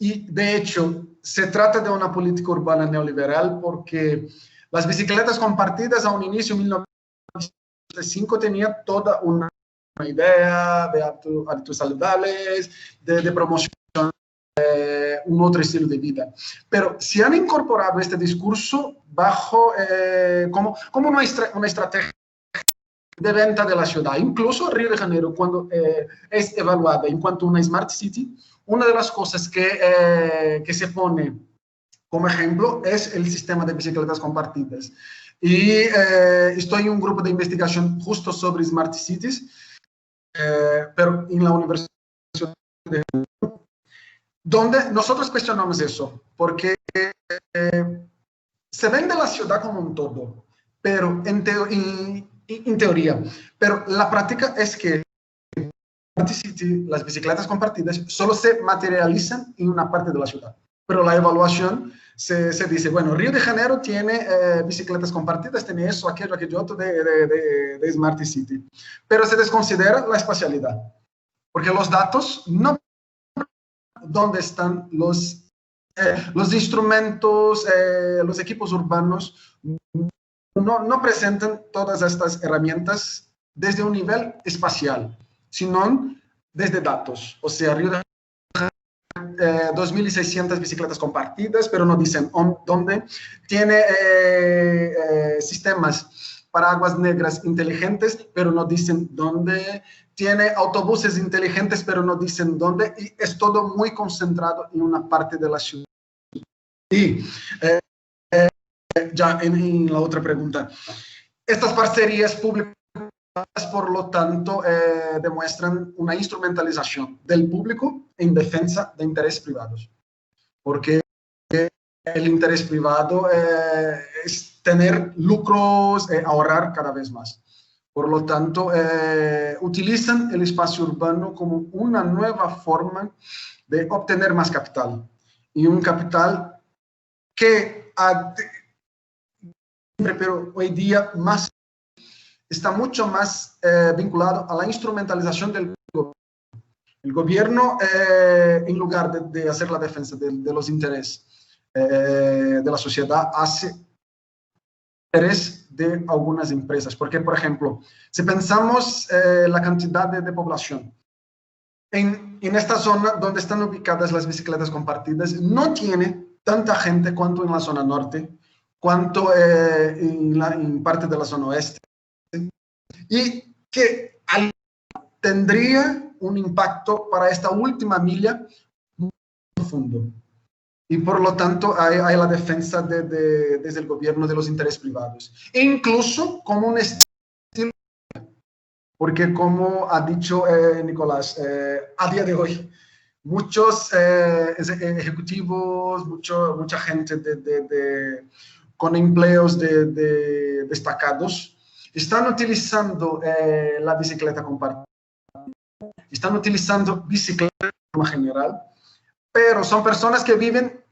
Y de hecho, se trata de una política urbana neoliberal porque las bicicletas compartidas a un inicio en 1995 tenían toda una idea de hábitos saludables, de promoción un otro estilo de vida. Pero se han incorporado este discurso bajo como una estrategia de venta de la ciudad. Incluso Río de Janeiro, cuando es evaluada en cuanto a una Smart City, una de las cosas que se pone como ejemplo es el sistema de bicicletas compartidas. Y estoy en un grupo de investigación justo sobre Smart Cities, pero en la Universidad de donde nosotros cuestionamos eso, porque se vende la ciudad como un todo, pero en teoría, pero la práctica es que las bicicletas compartidas solo se materializan en una parte de la ciudad, pero la evaluación se dice, bueno, Río de Janeiro tiene bicicletas compartidas, tiene eso, aquello otro de Smart City, pero se desconsidera la espacialidad, porque los datos no dónde están los instrumentos, los equipos urbanos, no presentan todas estas herramientas desde un nivel espacial, sino desde datos. O sea, Río de Janeiro, 2.600 bicicletas compartidas, pero no dicen dónde. Tiene sistemas para aguas negras inteligentes, pero no dicen dónde. Tiene autobuses inteligentes, pero no dicen dónde, y es todo muy concentrado en una parte de la ciudad. Y ya en la otra pregunta, estas parcerías públicas, por lo tanto, demuestran una instrumentalización del público en defensa de intereses privados, porque el interés privado es tener lucros, ahorrar cada vez más. Por lo tanto, utilizan el espacio urbano como una nueva forma de obtener más capital. Y un capital que pero hoy día está mucho más vinculado a la instrumentalización del gobierno. El gobierno, en lugar de hacer la defensa de los intereses de la sociedad hacia interés de algunas empresas. Porque, por ejemplo, si pensamos la cantidad de población, en esta zona donde están ubicadas las bicicletas compartidas, no tiene tanta gente cuanto en la zona norte, cuanto en parte de la zona oeste, y que tendría un impacto para esta última milla muy profundo. Y por lo tanto hay la defensa desde el gobierno de los intereses privados, e incluso como un estilo, porque como ha dicho Nicolás, a día de hoy, muchos ejecutivos, mucha gente con empleos destacados, están utilizando la bicicleta compartida, están utilizando bicicleta en general, pero son personas que viven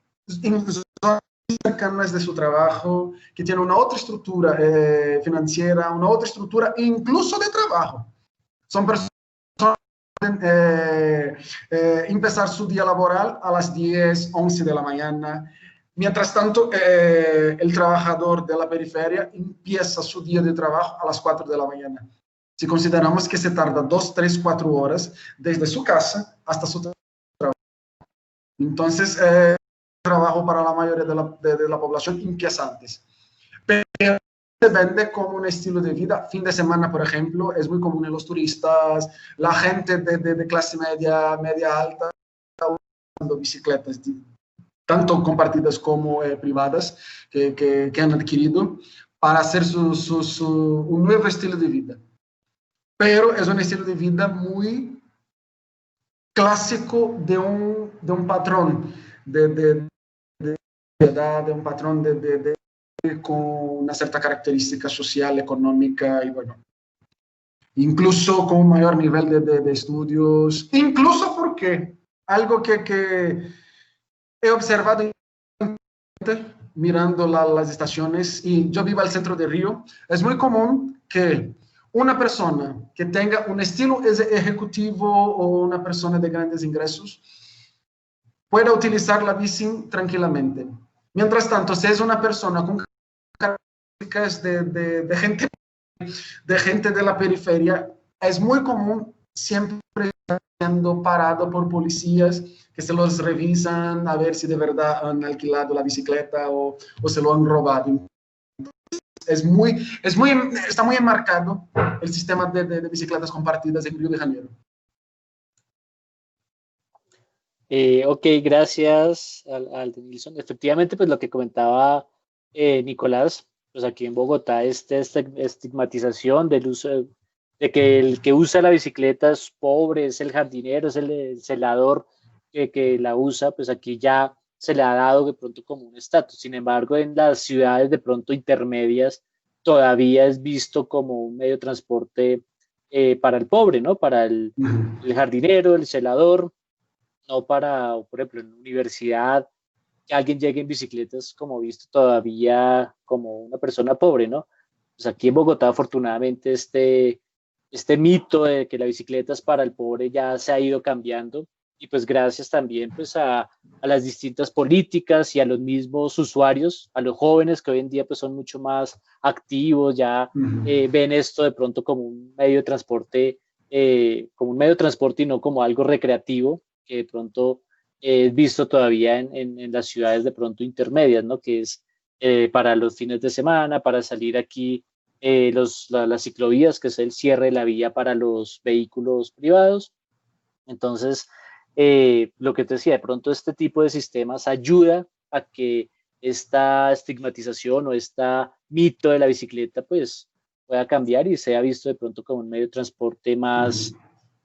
en zonas cercanas de su trabajo, que tienen una otra estructura financiera, una otra estructura incluso de trabajo. Son personas que pueden empezar su día laboral a las 10, 11 de la mañana. Mientras tanto, el trabajador de la periferia empieza su día de trabajo a las 4 de la mañana. Si consideramos que se tarda 2, 3, 4 horas desde su casa hasta su trabajo. Entonces, trabajo para la mayoría de la población empieza antes. Pero se vende como un estilo de vida. Fin de semana, por ejemplo, es muy común en los turistas, la gente de clase media alta, usando bicicletas, tanto compartidas como privadas, que han adquirido para hacer un nuevo estilo de vida. Pero es un estilo de vida muy clásico de un patrón de un patrón con una cierta característica social, económica y bueno, incluso con un mayor nivel de estudios, incluso porque algo que he observado mirando las estaciones, y yo vivo al centro de Río, es muy común que una persona que tenga un estilo ejecutivo o una persona de grandes ingresos pueda utilizar la bici tranquilamente. Mientras tanto, si es una persona con características de gente de la periferia, es muy común siempre siendo parado por policías que se los revisan a ver si de verdad han alquilado la bicicleta o se lo han robado. Está muy enmarcado el sistema de bicicletas compartidas en Río de Janeiro. Ok, gracias al Denilson. Efectivamente, pues lo que comentaba Nicolás, pues aquí en Bogotá, esta estigmatización del uso de que el que usa la bicicleta es pobre, es el jardinero, es el celador que la usa, pues aquí ya se le ha dado de pronto como un estatus. Sin embargo, en las ciudades de pronto intermedias todavía es visto como un medio de transporte para el pobre, ¿no? Para el jardinero, el celador, no para, por ejemplo, en la universidad, que alguien llegue en bicicleta es como visto todavía como una persona pobre, ¿no? Pues aquí en Bogotá, afortunadamente, este mito de que la bicicleta es para el pobre ya se ha ido cambiando, y pues gracias también pues a las distintas políticas y a los mismos usuarios, a los jóvenes que hoy en día pues son mucho más activos, ya ven esto de pronto como un medio de transporte, y no como algo recreativo, que de pronto es visto todavía en las ciudades de pronto intermedias, ¿no? Que es para los fines de semana, para salir aquí las ciclovías, que es el cierre de la vía para los vehículos privados. Entonces, lo que te decía, de pronto este tipo de sistemas ayuda a que esta estigmatización o esta mito de la bicicleta pues pueda cambiar y sea visto de pronto como un medio de transporte más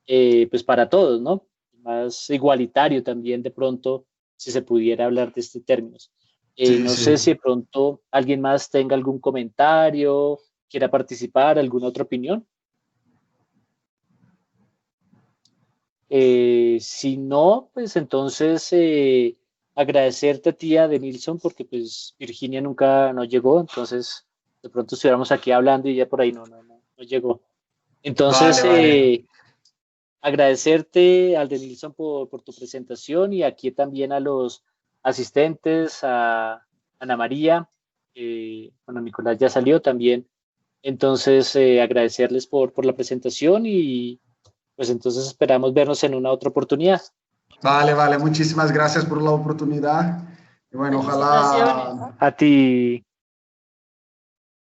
pues para todos, ¿no? Más igualitario también de pronto, si se pudiera hablar de este términos. No sé si de pronto alguien más tenga algún comentario, quiera participar, alguna otra opinión. Si no, pues entonces agradecerte a ti, a Denilson, porque pues Virginia nunca no llegó, entonces de pronto estuviéramos aquí hablando y ya por ahí no llegó. Entonces, Vale. agradecerte al Denilson por tu presentación, y aquí también a los asistentes, a Ana María, bueno, Nicolás ya salió también. Entonces, agradecerles por la presentación y pues entonces esperamos vernos en una otra oportunidad. Vale, muchísimas gracias por la oportunidad. Y bueno, ojalá... Felicitaciones. A ti.